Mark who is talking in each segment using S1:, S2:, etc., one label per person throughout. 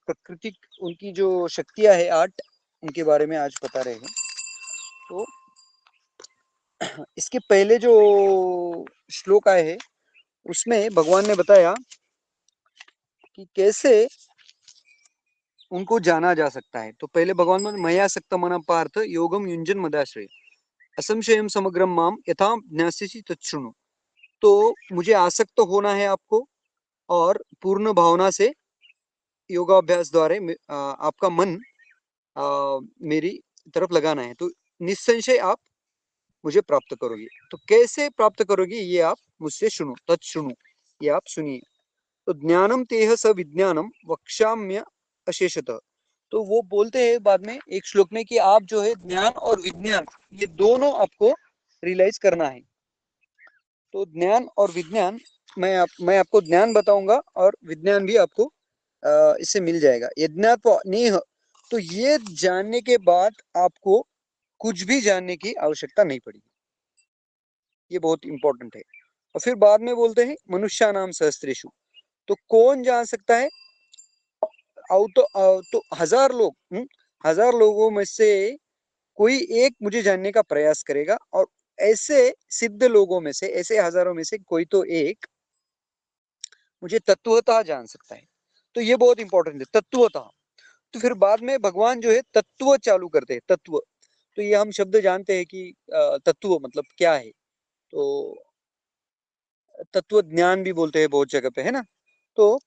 S1: प्राकृतिक उनकी जो शक्तियां है 8, उनके बारे में आज बता रहे हैं। तो इसके पहले जो श्लोक आए हैं उसमें भगवान ने बताया कि कैसे उनको जाना जा सकता है। तो पहले भगवान बोले मया सक्त मन पार्थ योगम युंजन मदाश्रय असंशयम समग्रम माम यथा ज्ञास्यसि तच्छृणु। तो मुझे आसक्त होना है आपको और पूर्ण भावना से योगाभ्यास द्वारा आपका मन मेरी तरफ लगाना है, तो निस्संशय आप मुझे प्राप्त करोगे। तो कैसे प्राप्त करोगे ये आप मुझसे सुनो, तत्सुनो, ये आप सुनिए। तो ज्ञानम तेह स विज्ञानम वक्ष्याम्य अशेषतः। तो वो बोलते हैं बाद में एक श्लोक में कि आप जो है ज्ञान और विज्ञान ये दोनों आपको रियलाइज करना है। तो ज्ञान और विज्ञान मैं आपको ज्ञान बताऊंगा और विज्ञान भी आपको इससे मिल जाएगा। यज्ञात्व नेह, तो ये जानने के बाद आपको कुछ भी जानने की आवश्यकता नहीं पड़ेगी। ये बहुत इंपॉर्टेंट है। और फिर बाद में बोलते हैं मनुष्य नाम सहस्त्रेषु। तो कौन जान सकता है? तो 1000 लोग, 1000 लोगों में से कोई एक मुझे जानने का प्रयास करेगा, और ऐसे सिद्ध लोगों में से, ऐसे हजारों में से कोई तो एक मुझे तत्वतः जान सकता है। तो ये बहुत इंपॉर्टेंट है, तत्वतः। तो फिर बाद में भगवान जो है तत्व चालू करते हैं, तत्व। तो ये हम शब्द जानते हैं कि तत्व मतलब क्या है। तो तत्व ज्ञान भी बोलते हैं बहुत जगह पे, है ना। तो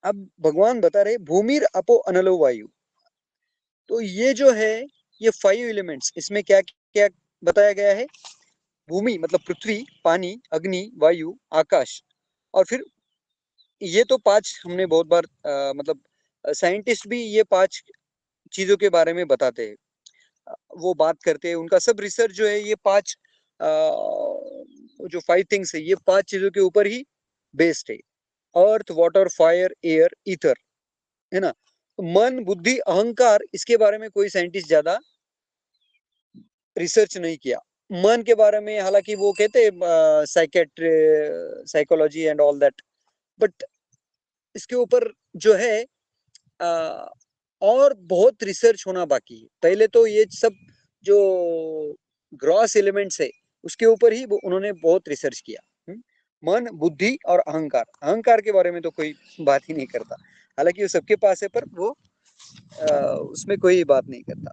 S1: अब भगवान बता रहे भूमिर अपो अनलो वायु। तो ये जो है ये 5 एलिमेंट्स, इसमें क्या क्या बताया गया है? भूमि मतलब पृथ्वी, पानी, अग्नि, वायु, आकाश, और फिर ये तो 5 हमने बहुत बार मतलब साइंटिस्ट भी ये 5 चीजों के बारे में बताते हैं, वो बात करते हैं। उनका सब रिसर्च जो है ये 5 जो 5 थिंग्स है ये 5 चीजों के ऊपर ही बेस्ड है। अर्थ, वाटर, फायर, एयर, ईथर, है ना। मन, बुद्धि, अहंकार, इसके बारे में कोई साइंटिस्ट ज्यादा रिसर्च नहीं किया। मन के बारे में हालांकि वो कहते हैं psychiatry, psychology and all that, but इसके ऊपर जो है आ, और बहुत रिसर्च होना बाकी है। पहले तो ये सब जो ग्रॉस एलिमेंट्स है उसके ऊपर ही उन्होंने बहुत रिसर्च किया। मन, बुद्धि और अहंकार, अहंकार के बारे में तो कोई बात ही नहीं करता, हालांकि वो सबके पास है पर वो उसमें कोई बात नहीं करता।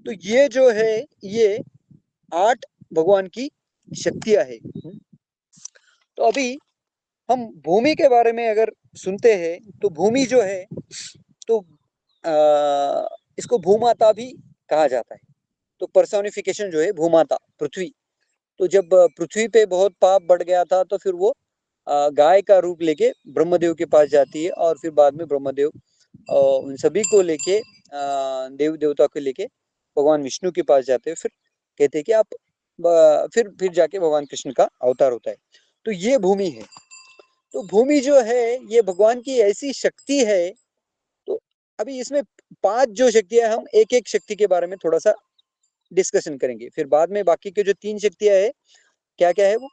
S1: तो ये जो है ये 8 भगवान की शक्तियां है। तो अभी हम भूमि के बारे में अगर सुनते हैं तो भूमि जो है तो इसको भूमाता भी कहा जाता है। तो पर्सोनिफिकेशन जो है भूमाता, पृथ्वी। तो जब पृथ्वी पे बहुत पाप बढ़ गया था तो फिर वो गाय का रूप लेके ब्रह्मदेव के पास जाती है, और फिर बाद में ब्रह्मदेव उन सभी को लेके देव देवता को लेके भगवान विष्णु के पास जाते हैं। फिर कहते हैं कि आप फिर जाके भगवान कृष्ण का अवतार होता है। तो ये भूमि है। तो भूमि जो है ये भगवान की ऐसी शक्ति है। तो अभी इसमें 5 जो शक्तियां, हम एक एक शक्ति के बारे में थोड़ा सा डिस्कशन करेंगे। फिर बाद में बाकी के जो 3 शक्तियां है क्या क्या है वो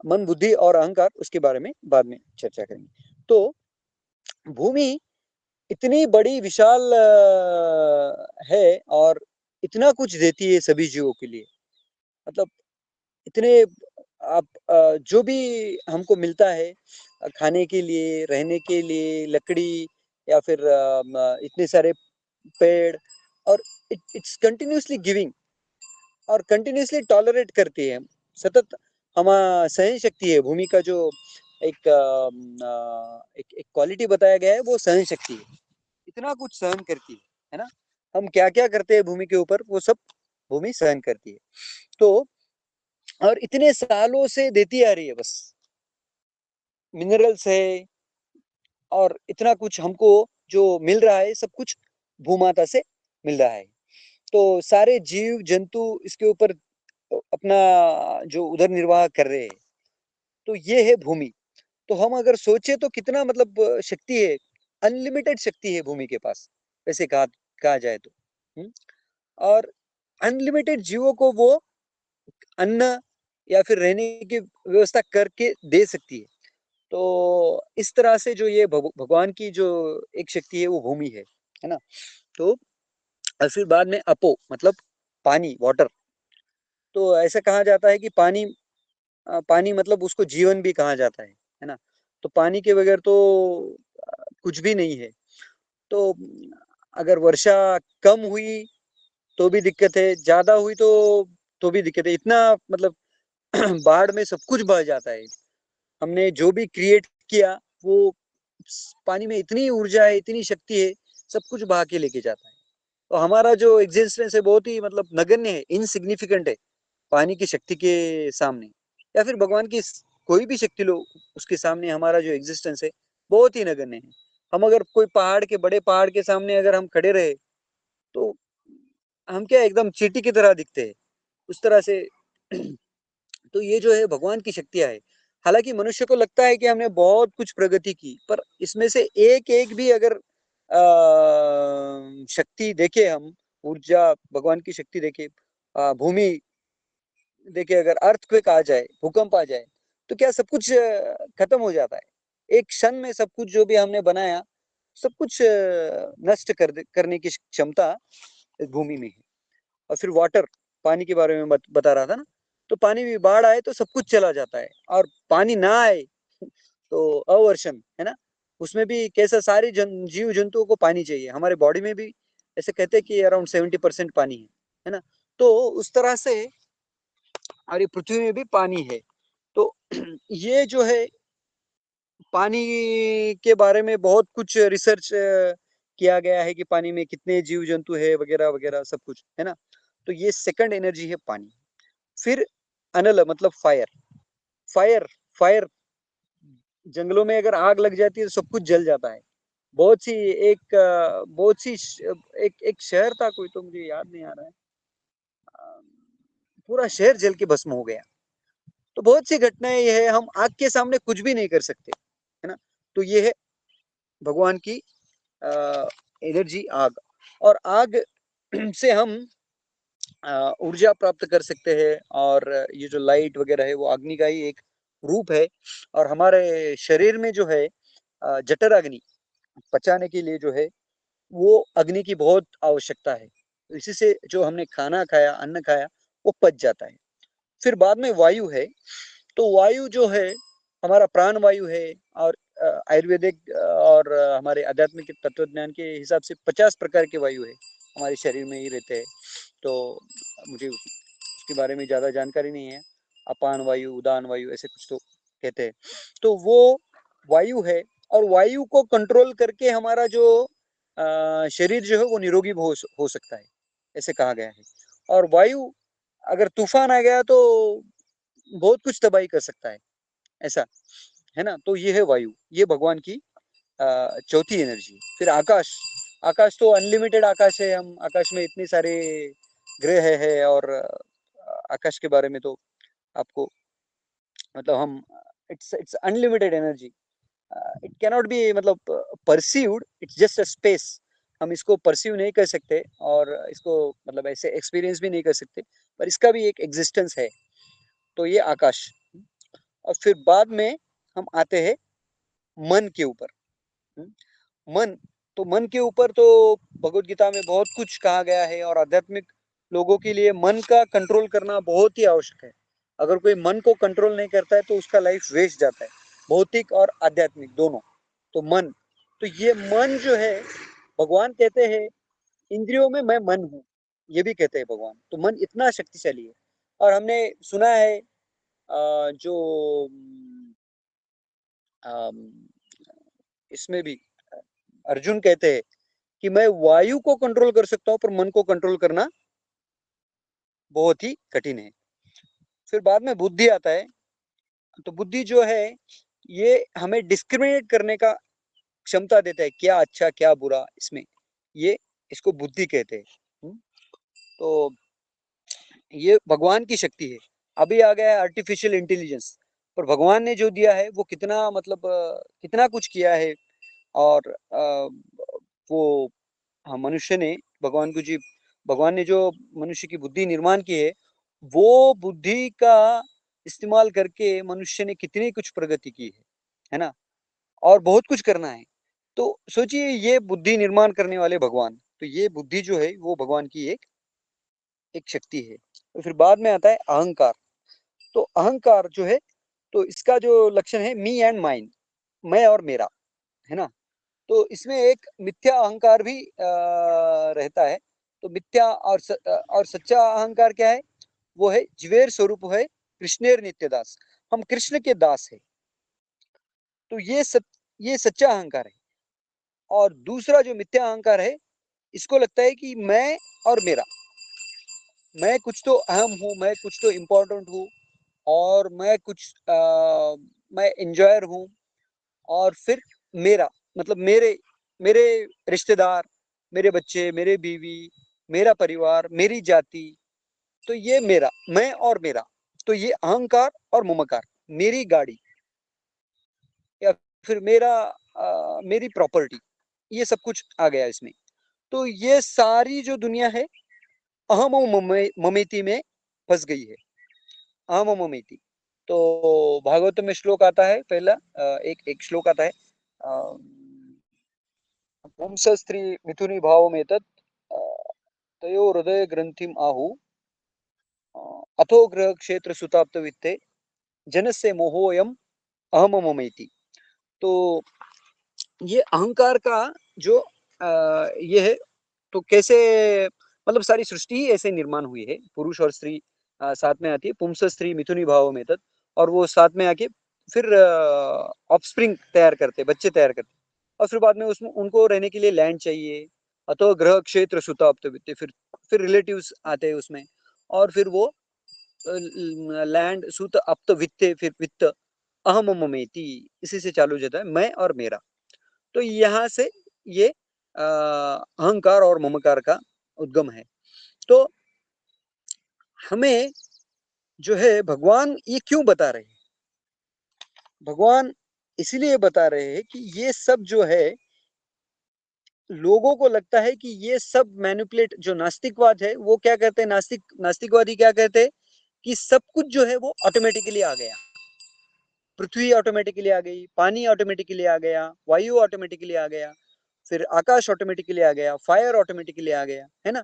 S1: मन, बुद्धि और अहंकार, उसके बारे में बाद में चर्चा करेंगे। तो भूमि इतनी बड़ी विशाल है और इतना कुछ देती है सभी जीवों के लिए। मतलब इतने आप जो भी हमको मिलता है खाने के लिए, रहने के लिए, लकड़ी या फिर इतने सारे पेड़, और इट्स कंटिन्यूअसली गिविंग और कंटिन्यूअसली टॉलरेट करती है। सतत हम सहन शक्ति है भूमि का जो एक एक क्वालिटी बताया गया है वो सहन शक्ति है। इतना कुछ सहन करती है ना। हम क्या क्या करते हैं भूमि के ऊपर वो सब भूमि सहन करती है। तो और इतने सालों से देती आ रही है, बस मिनरल्स है और इतना कुछ हमको जो मिल रहा है सब कुछ भूमाता से मिल रहा है। तो सारे जीव जंतु इसके ऊपर अपना जो उदर निर्वाह कर रहे हैं। तो ये है भूमि। तो हम अगर सोचे तो कितना मतलब शक्ति है, अनलिमिटेड शक्ति है भूमि के पास, वैसे कहा जाए तो। और अनलिमिटेड जीवों को वो अन्न या फिर रहने की व्यवस्था करके दे सकती है। तो इस तरह से जो ये भगवान की जो एक शक्ति है वो भूमि है ना? तो और फिर बाद में अपो मतलब पानी, वाटर। तो ऐसा कहा जाता है कि पानी मतलब उसको जीवन भी कहा जाता है ना? तो पानी के बगैर तो कुछ भी नहीं है। तो अगर वर्षा कम हुई तो भी दिक्कत है, ज़्यादा हुई तो भी दिक्कत है। इतना मतलब बाढ़ में सब कुछ बह जाता है। हमने जो भी क्रिएट किया वो पानी में इतनी ऊर्जा है, इतनी शक्ति है, सब कुछ बहा के लेके जाता है। तो हमारा जो एग्जिस्टेंस है बहुत ही मतलब नगण्य है, इनसिग्निफिकेंट है पानी की शक्ति के सामने, या फिर भगवान की कोई भी शक्ति लो, उसके सामने हमारा जो एग्जिस्टेंस है बहुत ही नगण्य है। हम अगर कोई बड़े पहाड़ के सामने अगर हम खड़े रहे तो हम क्या एकदम चींटी की तरह दिखते हैं उस तरह से। तो ये जो है भगवान की शक्तियां है। हालांकि मनुष्य को लगता है कि हमने बहुत कुछ प्रगति की, पर इसमें से एक एक भी अगर शक्ति देखे हम, ऊर्जा भगवान की शक्ति देखे, भूमि देखे, अगर अर्थक्वेक आ जाए, भूकंप आ जाए, तो क्या सब कुछ खत्म हो जाता है एक क्षण में। सब कुछ जो भी हमने बनाया सब कुछ नष्ट करने की क्षमता इस भूमि में है। और फिर वाटर, पानी के बारे में बता रहा था ना, तो पानी भी बाढ़ आए तो सब कुछ चला जाता है, और पानी ना आए तो अवर्षण है ना, उसमें भी कैसा सारी जीव जंतुओं को पानी चाहिए। हमारे बॉडी में भी ऐसे कहते हैं कि अराउंड 70% पानी है ना? तो उस तरह से और ये पृथ्वी में भी पानी है। तो ये जो है पानी के बारे में बहुत कुछ रिसर्च किया गया है कि पानी में कितने जीव जंतु है वगैरह वगैरह सब कुछ है ना। तो ये सेकंड एनर्जी है पानी। फिर अनल मतलब फायर। फायर फायर जंगलों में अगर आग लग जाती है तो सब कुछ जल जाता है। बहुत सी बहुत सी एक एक शहर था कोई, तो मुझे याद नहीं आ रहा है, पूरा शहर जल के भस्म हो गया। तो बहुत सी घटनाएं ये है, हम आग के सामने कुछ भी नहीं कर सकते है ना। तो ये है भगवान की एनर्जी आग। और आग से हम ऊर्जा प्राप्त कर सकते हैं, और ये जो लाइट वगैरह है वो अग्नि का ही एक रूप है। और हमारे शरीर में जो है जठर अग्नि पचाने के लिए जो है वो अग्नि की बहुत आवश्यकता है। तो इसी से जो हमने खाना खाया, अन्न खाया, वो पच जाता है। फिर बाद में वायु है। तो वायु जो है हमारा प्राण वायु है। और आयुर्वेदिक और हमारे आध्यात्मिक तत्वज्ञान के हिसाब से 50 प्रकार के वायु है हमारे शरीर में ही रहते हैं। तो मुझे उसके बारे में ज़्यादा जानकारी नहीं है। अपान वायु, उदान वायु, ऐसे कुछ तो कहते हैं। तो वो वायु है। और वायु को कंट्रोल करके हमारा जो शरीर जो है वो निरोगी हो सकता है, ऐसे कहा गया है। और वायु अगर तूफान आ गया तो बहुत कुछ तबाही कर सकता है, ऐसा है ना। तो ये है वायु, ये भगवान की चौथी एनर्जी। फिर आकाश। आकाश तो अनलिमिटेड आकाश है। हम आकाश में इतने सारे ग्रह है, और आकाश के बारे में तो आपको मतलब हम it's unlimited energy. It cannot be मतलब perceived, it's just a space. हम इसको परसीव नहीं कर सकते, और इसको मतलब ऐसे एक्सपीरियंस भी नहीं कर सकते, पर इसका भी एक एग्जिस्टेंस है। तो ये आकाश। और फिर बाद में हम आते हैं मन के ऊपर। मन, तो मन के ऊपर तो भगवत गीता में बहुत कुछ कहा गया है, और आध्यात्मिक लोगों के लिए मन का कंट्रोल करना बहुत ही आवश्यक है। अगर कोई मन को कंट्रोल नहीं करता है तो उसका लाइफ वेस्ट जाता है, भौतिक और आध्यात्मिक दोनों। तो मन, तो ये मन जो है भगवान कहते हैं इंद्रियों में मैं मन हूँ, ये भी कहते हैं भगवान। तो मन इतना शक्तिशाली है। और हमने सुना है जो अम, इसमें भी अर्जुन कहते हैं कि मैं वायु को कंट्रोल कर सकता हूँ, पर मन को कंट्रोल करना बहुत ही कठिन है। फिर बाद में बुद्धि आता है। तो बुद्धि जो है ये हमें डिस्क्रिमिनेट करने का क्षमता देता है, क्या अच्छा क्या बुरा इसमें, ये इसको बुद्धि कहते हैं। तो ये भगवान की शक्ति है। अभी आ गया है आर्टिफिशियल इंटेलिजेंस, पर भगवान ने जो दिया है वो कितना मतलब कितना कुछ किया है। और वो हाँ, मनुष्य ने भगवान ने जो मनुष्य की बुद्धि निर्माण की है, वो बुद्धि का इस्तेमाल करके मनुष्य ने कितनी कुछ प्रगति की है। है ना? और बहुत कुछ करना है। तो सोचिए ये बुद्धि निर्माण करने वाले भगवान, तो ये बुद्धि जो है वो भगवान की एक एक शक्ति है। तो फिर बाद में आता है अहंकार। तो अहंकार जो है, तो इसका जो लक्षण है मी एंड माइन, मैं और मेरा, है ना? तो इसमें एक मिथ्या अहंकार भी रहता है। तो मिथ्या और सच्चा अहंकार क्या है? वो है जीवेर स्वरूप है कृष्णेर नित्यदास। हम कृष्ण के दास है। तो ये सच्चा अहंकार है। और दूसरा जो मिथ्या अहंकार है, इसको लगता है कि मैं और मेरा, मैं कुछ तो अहम हूँ, मैं कुछ तो इम्पोर्टेंट हूँ, और मैं एंजॉयर हूँ। और फिर मेरा मतलब मेरे मेरे रिश्तेदार, मेरे बच्चे, मेरे बीवी, मेरा परिवार, मेरी जाति, तो ये मेरा, मैं और मेरा। तो ये अहंकार और ममकार, मेरी गाड़ी, या फिर मेरी प्रॉपर्टी, ये सब कुछ आ गया इसमें। तो ये सारी जो दुनिया है अहम और ममेती में फंस गई है। अहम और ममेती। तो भागवत में श्लोक आता है पहला, एक एक श्लोक आता है, पुंस स्त्री मिथुनी भाव में तत् तयो हृदय ग्रंथिम आहु अथो ग्रह क्षेत्र सुताप्त वित्ते जनस्य मोहोयम अहम ममेति। तो ये अहंकार का जो ये है, तो कैसे, मतलब सारी सृष्टि ही ऐसे निर्माण हुई है। पुरुष और स्त्री साथ में आती है, पुंस स्त्री मिथुनी भाव में तत्, और वो साथ में आके फिर ऑफस्प्रिंग तैयार करते, बच्चे तैयार करते। और फिर बाद में उसमें उनको रहने के लिए लैंड चाहिए, अतो ग्रह क्षेत्र सुताप्त वित्ते, फिर रिलेटिव्स आते हैं उसमें। और फिर वो लैंड सुत अप्त वित्ते, फिर वित्त अहम ममेति, इसी से चालू हो जाता है मैं और मेरा। तो यहाँ से ये अहंकार और ममकार का उद्गम है। तो हमें जो है भगवान ये क्यों बता रहे हैं? भगवान इसीलिए बता रहे हैं कि ये सब जो है, लोगों को लगता है कि ये सब मैनिपुलेट, जो नास्तिकवाद है वो क्या कहते हैं, नास्तिकवादी क्या कहते हैं कि सब कुछ जो है वो ऑटोमेटिकली आ गया। पृथ्वी ऑटोमेटिकली आ गई, पानी ऑटोमेटिकली आ गया, वायु ऑटोमेटिकली आ गया, फिर आकाश ऑटोमेटिकली आ गया, फायर ऑटोमेटिकली आ गया, है ना?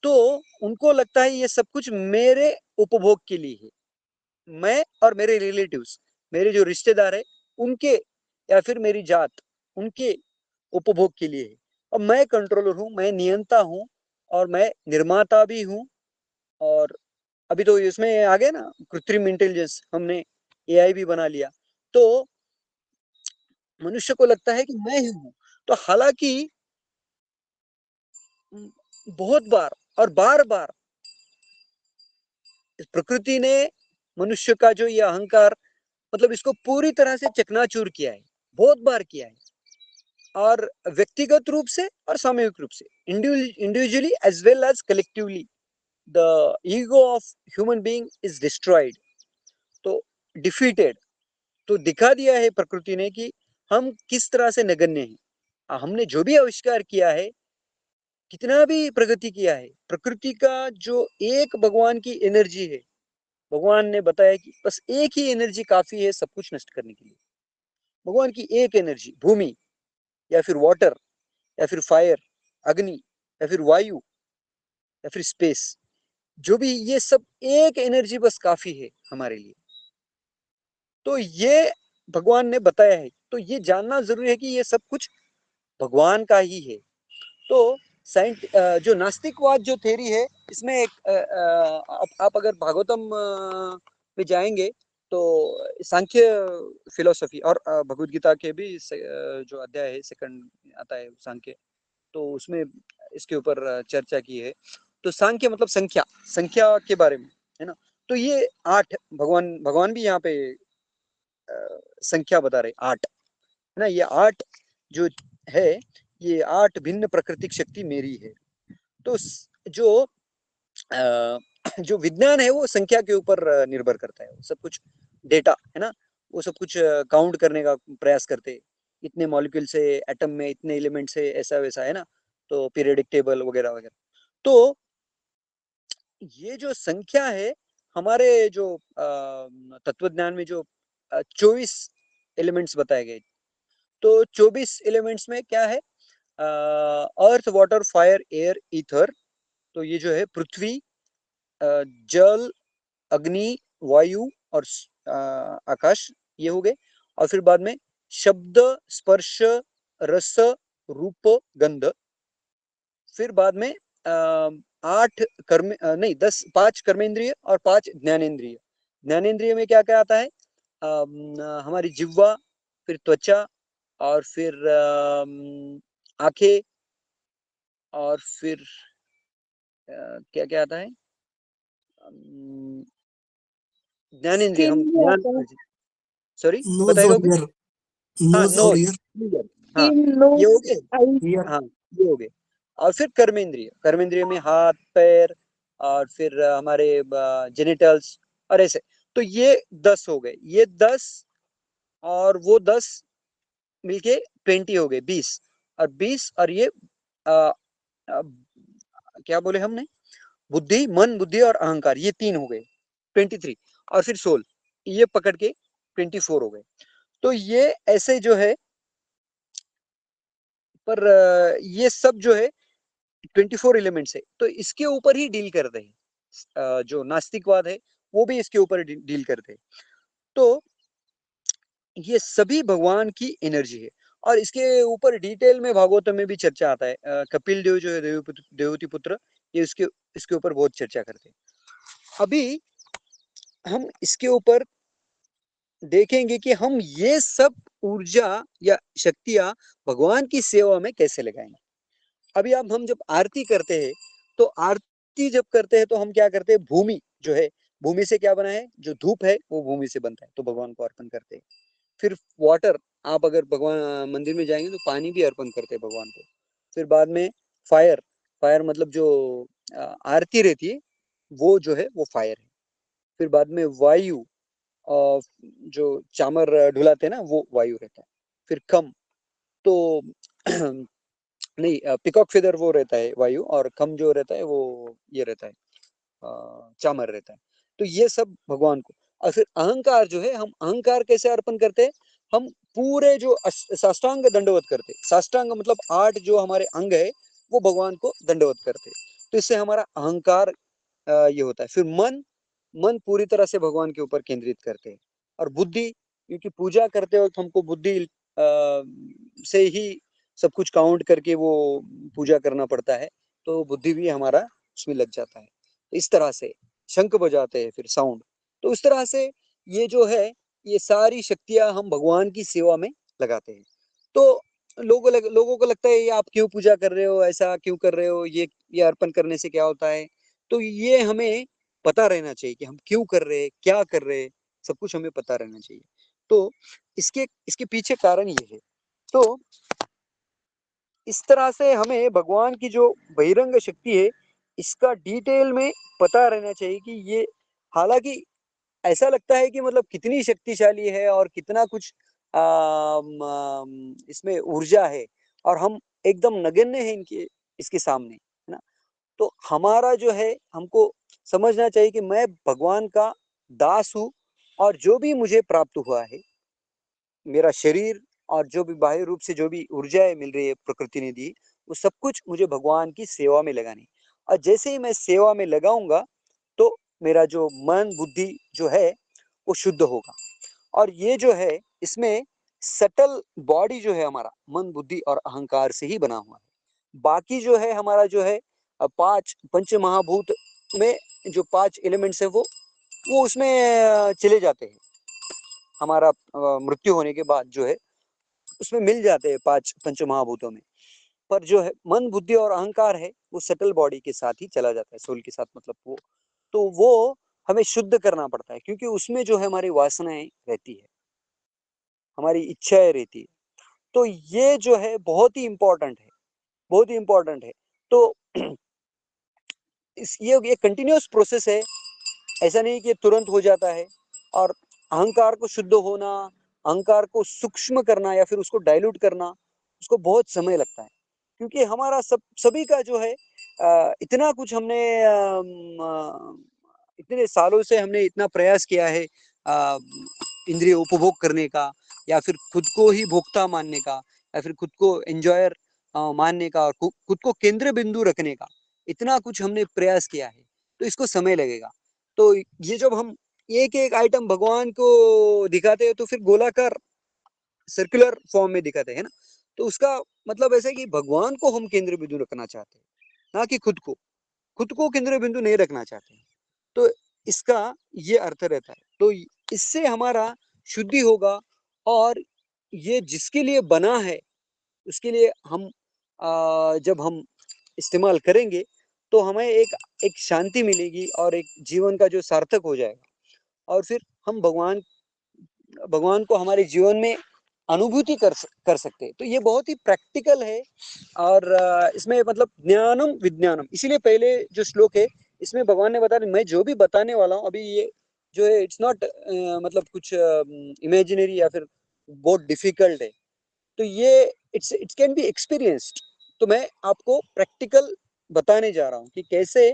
S1: तो उनको लगता है ये सब कुछ मेरे उपभोग के लिए है। मैं और मेरे रिलेटिव्स, मेरे जो रिश्तेदार है उनके, या फिर मेरी जात, उनके उपभोग के लिए है। और मैं कंट्रोलर हूँ, मैं नियंता हूँ, और मैं निर्माता भी हूँ। और अभी तो इसमें आ गया ना कृत्रिम इंटेलिजेंस, हमने एआई भी बना लिया। तो मनुष्य को लगता है कि मैं ही हूँ। तो हालांकि बहुत बार और बार बार इस प्रकृति ने मनुष्य का जो ये अहंकार, मतलब इसको पूरी तरह से चकनाचूर किया है, बहुत बार किया है। और व्यक्तिगत रूप से और सामूहिक रूप से, individually as well as collectively, the ego of human being is destroyed, तो डिफीटेड। तो दिखा दिया है प्रकृति ने कि हम किस तरह से नगण्य हैं। हमने जो भी आविष्कार किया है, कितना भी प्रगति किया है, प्रकृति का जो एक भगवान की एनर्जी है, भगवान ने बताया कि बस एक ही एनर्जी काफी है सब कुछ नष्ट करने के लिए। भगवान की एक एनर्जी, भूमि, या फिर वाटर, या फिर फायर, अग्नि, या फिर वायु, या फिर स्पेस, जो भी, ये सब एक एनर्जी बस काफी है हमारे लिए। तो ये भगवान ने बताया है। तो ये जानना जरूरी है कि ये सब कुछ भगवान का ही है। तो जो नास्तिकवाद जो थेरी है, इसमें आप अगर भागवतम में जाएंगे, तो सांख्य फिलोसफी और भगवत गीता के भी जो अध्याय है सेकंड आता है सांख्य, तो उसमें इसके ऊपर चर्चा की है। तो सांख्य मतलब संख्या, संख्या के बारे में, है ना? तो ये 8, भगवान भगवान भी यहाँ पे संख्या बता रहे, 8, है ना? ये 8 जो है, ये 8 भिन्न प्राकृतिक शक्ति मेरी है। तो जो अ, जो विज्ञान है वो संख्या के ऊपर निर्भर करता है। सब कुछ डेटा, है ना? वो सब कुछ काउंट करने का प्रयास करते हैं। इतने मॉलिक्यूल से, एटम में इतने एलिमेंट से, ऐसा वैसा, है ना? तो पीरियडिक टेबल वगैरह वगैरह। तो ये जो संख्या है, हमारे जो तत्वज्ञान में जो 24 एलिमेंट्स बताए गए। तो 24 एलिमेंट्स में क्या है, अर्थ, वाटर, फायर, एयर, ईथर। तो ये जो है पृथ्वी, जल, अग्नि, वायु और आकाश, ये हो गए। और फिर बाद में शब्द, स्पर्श, रस, रूप, गंध। फिर बाद में 8 कर्म, नहीं 10, 5 कर्मेंद्रिय और 5 ज्ञानेंद्रिय। ज्ञानेंद्रिय में क्या क्या आता है, हमारी जिह्वा, फिर त्वचा, और फिर आंखें, और फिर क्या क्या आता है, ज्ञानेंद्रिय,
S2: स्किन
S1: हम
S2: भी
S1: ज्ञान,
S2: आता है,
S1: सॉरी
S3: नोज
S1: बताएगा
S3: और
S1: कुछ।
S3: ईयर,
S1: हाँ,
S3: नोज और
S1: नोज,
S3: ईयर,
S1: हाँ,
S2: स्किन,
S1: ये
S2: नोज,
S1: हो गए।
S2: आई।
S3: ईयर।
S1: हाँ, ये हो गए। और फिर कर्मेंद्रिय, कर्मेंद्रिय में हाथ, पैर, और फिर हमारे जेनिटल्स, और ऐसे। तो ये 10 हो गए, ये 10, और वो 10 मिलके 20 हो गए, 20। और 20, और ये आ, आ, क्या बोले हमने, बुद्धि, मन, बुद्धि और अहंकार, ये 3 हो गए, 23। और फिर सोल, ये पकड़ के 24 हो गए। तो ये ऐसे जो है, पर ये सब जो है 24 एलिमेंट्स है, तो इसके ऊपर ही डील करते हैं। जो नास्तिकवाद है वो भी इसके ऊपर डील करते हैं। तो ये सभी भगवान की एनर्जी है, और इसके ऊपर डिटेल में भागवत में भी चर्चा आता है। कपिल देव जो है, देवती पुत्र, ये इसके इसके ऊपर बहुत चर्चा करते हैं। अभी हम इसके ऊपर देखेंगे कि हम ये सब ऊर्जा या शक्तियां भगवान की सेवा में कैसे लगाएंगे। अभी अब हम जब आरती करते हैं, तो आरती जब करते हैं तो हम क्या करते हैं, भूमि जो है, भूमि से क्या बना है, जो धूप है वो भूमि से बनता है, तो भगवान को अर्पण करते हैं। फिर वाटर, आप अगर भगवान मंदिर में जाएंगे तो पानी भी अर्पण करते हैं भगवान को। फिर बाद में फायर, फायर मतलब जो आरती रहती है, वो जो है वो फायर है। फिर बाद में वायु, जो चामर ढुलाते हैं ना, वो वायु रहता है। फिर खम, तो नहीं, पिकॉक फेदर वो रहता है वायु, और खम जो रहता है वो ये रहता है, चामर रहता है। तो ये सब भगवान को। और फिर अहंकार जो है, हम अहंकार कैसे अर्पण करते हैं, हम पूरे जो साष्टांग दंडवत करते हैं। साष्टांग मतलब 8 जो हमारे अंग है, वो भगवान को दंडवत करते हैं। तो इससे हमारा अहंकार ये होता है। फिर मन, मन पूरी तरह से भगवान के ऊपर केंद्रित करते हैं। और बुद्धि, क्योंकि पूजा करते वक्त हमको बुद्धि से ही सब कुछ काउंट करके वो पूजा करना पड़ता है, तो बुद्धि भी हमारा उसमें लग जाता है। इस तरह से शंख बजाते हैं, फिर साउंड। तो इस तरह से ये जो है, ये सारी शक्तियां हम भगवान की सेवा में लगाते हैं। तो लोगों को लगता है, ये आप क्यों पूजा कर रहे हो, ऐसा क्यों कर रहे हो, ये अर्पण करने से क्या होता है। तो ये हमें पता रहना चाहिए कि हम क्यों कर रहे हैं, क्या कर रहे हैं, सब कुछ हमें पता रहना चाहिए। तो इसके इसके पीछे कारण ये है। तो इस तरह से हमें भगवान की जो बहिरंग शक्ति है, इसका डिटेल में पता रहना चाहिए कि ये, हालांकि ऐसा लगता है कि मतलब कितनी शक्तिशाली है और कितना कुछ इसमें ऊर्जा है, और हम एकदम नगण्य हैं इनके इसके सामने, है ना। तो हमारा जो है, हमको समझना चाहिए कि मैं भगवान का दास हूँ, और जो भी मुझे प्राप्त हुआ है, मेरा शरीर, और जो भी बाह्य रूप से जो भी ऊर्जाएं मिल रही है प्रकृति ने दी, वो सब कुछ मुझे भगवान की सेवा में लगानी। और जैसे ही मैं सेवा में लगाऊंगा, तो मेरा जो मन बुद्धि जो है वो शुद्ध होगा। और ये जो है, इसमें सटल बॉडी जो है हमारा, मन बुद्धि और अहंकार से ही बना हुआ है। बाकी जो है हमारा जो है, 5 पंच महाभूत में जो 5 एलिमेंट्स है, वो उसमें चले जाते हैं। हमारा मृत्यु होने के बाद जो है, उसमें मिल जाते हैं 5 पंच महाभूतों में। पर जो है मन बुद्धि और अहंकार है, वो सटल बॉडी के साथ ही चला जाता है, सोल के साथ, मतलब वो, तो वो हमें शुद्ध करना पड़ता है, क्योंकि उसमें जो है हमारी वासनाएं रहती है, हमारी इच्छाएं रहती है। तो ये जो है बहुत ही इंपॉर्टेंट है, बहुत ही इंपॉर्टेंट है। तो ये कंटिन्यूअस प्रोसेस है, ऐसा नहीं कि तुरंत हो जाता है। और अहंकार को शुद्ध होना, अहंकार को सूक्ष्म करना या फिर उसको डाइल्यूट करना, उसको बहुत समय लगता है। क्योंकि हमारा सभी का जो है, इतना कुछ हमने इतने सालों से हमने इतना प्रयास किया है, इंद्रिय उपभोग करने का, या फिर खुद को ही भोक्ता मानने का, या फिर खुद को एंजॉयर मानने का, खुद को केंद्र बिंदु रखने का, इतना कुछ हमने प्रयास किया है, तो इसको समय लगेगा। तो ये जब हम एक एक आइटम भगवान को दिखाते हैं तो फिर गोलाकार सर्कुलर फॉर्म में दिखाते हैं ना, तो उसका मतलब ऐसा है कि भगवान को हम केंद्र बिंदु रखना चाहते हैं, ना कि खुद को केंद्र बिंदु नहीं रखना चाहते हैं। तो इसका ये अर्थ रहता है। तो इससे हमारा शुद्धि होगा, और ये जिसके लिए बना है उसके लिए हम जब हम इस्तेमाल करेंगे तो हमें एक एक शांति मिलेगी, और एक जीवन का जो सार्थक हो जाएगा, और फिर हम भगवान को हमारे जीवन में अनुभूति कर सकते हैं। तो ये बहुत ही प्रैक्टिकल है, और इसमें मतलब ज्ञानम विज्ञानम, इसीलिए पहले जो श्लोक है इसमें भगवान ने बताया मैं जो भी बताने वाला हूँ अभी, ये जो है इट्स नॉट मतलब कुछ इमेजिनरी या फिर बहुत डिफिकल्ट है। तो ये इट कैन बी एक्सपीरियंस्ड। तो मैं आपको प्रैक्टिकल बताने जा रहा हूँ कि कैसे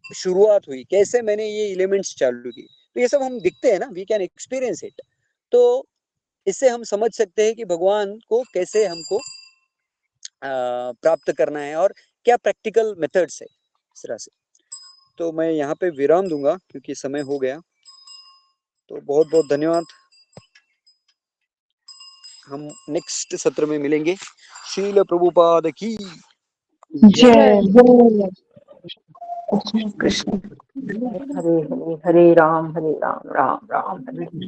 S1: शुरुआत हुई, कैसे मैंने ये एलिमेंट्स चालू की। तो ये सब हम दिखते हैं ना, वी कैन एक्सपीरियंस इट। तो इससे हम समझ सकते हैं कि भगवान को कैसे हमको प्राप्त करना है, और क्या प्रैक्टिकल मेथड्स है इस तरह से। तो मैं यहाँ पे विराम दूंगा क्योंकि समय हो गया। तो बहुत बहुत धन्यवाद। हम नेक्स्ट सत्र में मिलेंगे। शील प्रभुपाद की
S2: जय।
S3: कृष्ण। हरे हरे, हरे राम राम राम हरे।